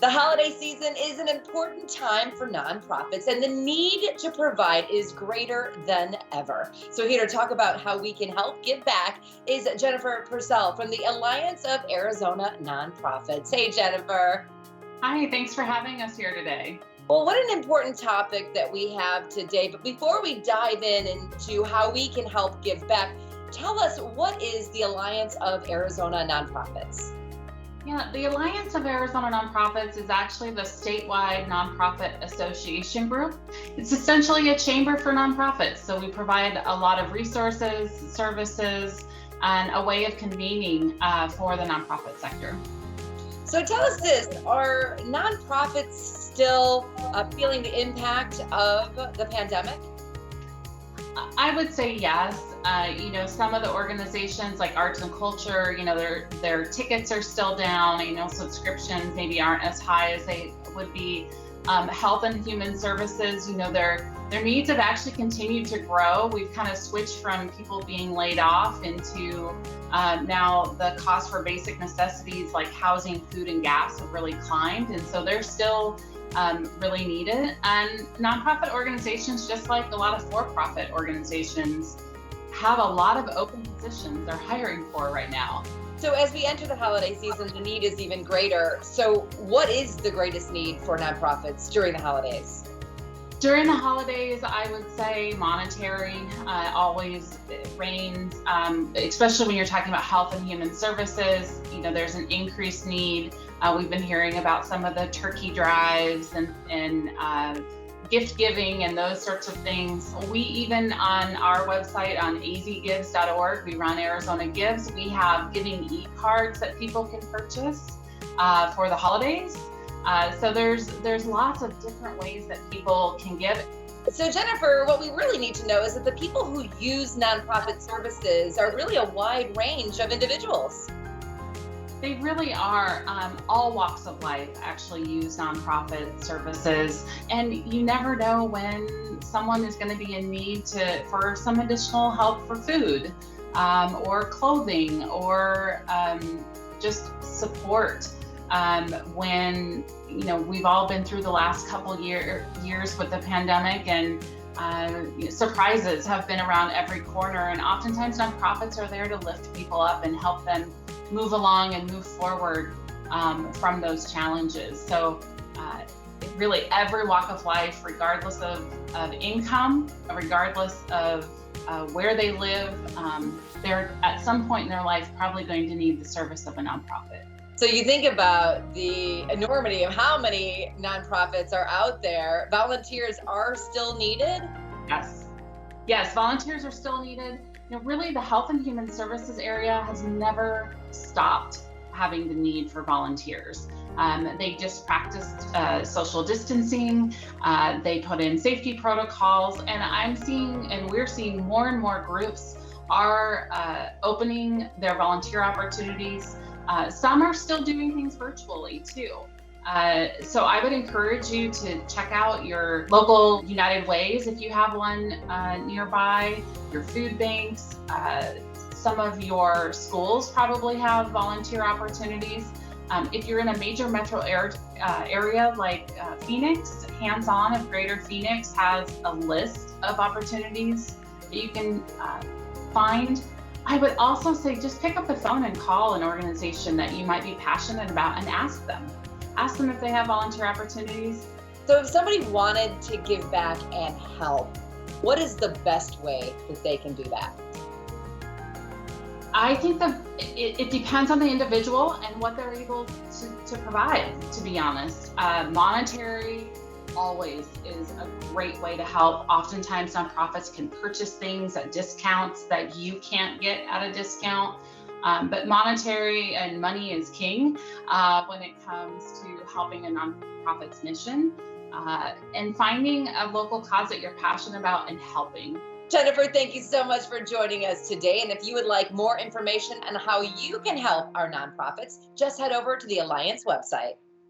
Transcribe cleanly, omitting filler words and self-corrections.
The holiday season is an important time for nonprofits, and the need to provide is greater than ever. So, here to talk about how we can help give back is Jennifer Purcell from the Alliance of Arizona Nonprofits. Hey, Jennifer. Hi, thanks for having us here today. Well, what an important topic that we have today. But before we dive into how we can help give back, tell us, what is the Alliance of Arizona Nonprofits? Yeah, the Alliance of Arizona Nonprofits is actually the statewide nonprofit association group. It's essentially a chamber for nonprofits. So we provide a lot of resources, services, and a way of convening for the nonprofit sector. So tell us this, are nonprofits still feeling the impact of the pandemic? I would say yes. Some of the organizations like arts and culture, their tickets are still down. Subscriptions maybe aren't as high as they would be. Health and human services, their needs have actually continued to grow. We've kind of switched from people being laid off into now the cost for basic necessities like housing, food, and gas have really climbed. And so they're still really needed. And nonprofit organizations, just like a lot of for-profit organizations, have a lot of open positions they're hiring for right now. So as we enter the holiday season, the need is even greater. So what is the greatest need for nonprofits during the holidays? During the holidays, I would say monetary always reigns, especially when you're talking about health and human services. There's an increased need. We've been hearing about some of the turkey drives and gift giving and those sorts of things. We even on our website on azgives.org, we run Arizona Gives. We have giving e-cards that people can purchase for the holidays. So there's lots of different ways that people can give. So Jennifer, what we really need to know is that the people who use nonprofit services are really a wide range of individuals. They really are. All walks of life actually use nonprofit services, and you never know when someone is going to be in need for some additional help for food, or clothing, or just support. When we've all been through the last couple years with the pandemic, and surprises have been around every corner, and oftentimes nonprofits are there to lift people up and help them move along and move forward from those challenges. So really every walk of life, regardless of income, regardless of where they live, they're at some point in their life probably going to need the service of a nonprofit. So you think about the enormity of how many nonprofits are out there. Volunteers are still needed? Yes, volunteers are still needed. Really the health and human services area has never stopped having the need for volunteers. They just practiced social distancing. They put in safety protocols, and we're seeing more and more groups are opening their volunteer opportunities. Some are still doing things virtually too. So I would encourage you to check out your local United Ways if you have one nearby, your food banks. Some of your schools probably have volunteer opportunities. If you're in a major metro area like Phoenix, Hands On of Greater Phoenix has a list of opportunities that you can find. I would also say just pick up the phone and call an organization that you might be passionate about and ask them. Ask them if they have volunteer opportunities. So if somebody wanted to give back and help, what is the best way that they can do that? I think that it depends on the individual and what they're able to provide, to be honest. Monetary always is a great way to help. Oftentimes nonprofits can purchase things at discounts that you can't get at a discount. But monetary and money is king when it comes to helping a nonprofit's mission and finding a local cause that you're passionate about and helping. Jennifer, thank you so much for joining us today. And if you would like more information on how you can help our nonprofits, just head over to the Alliance website.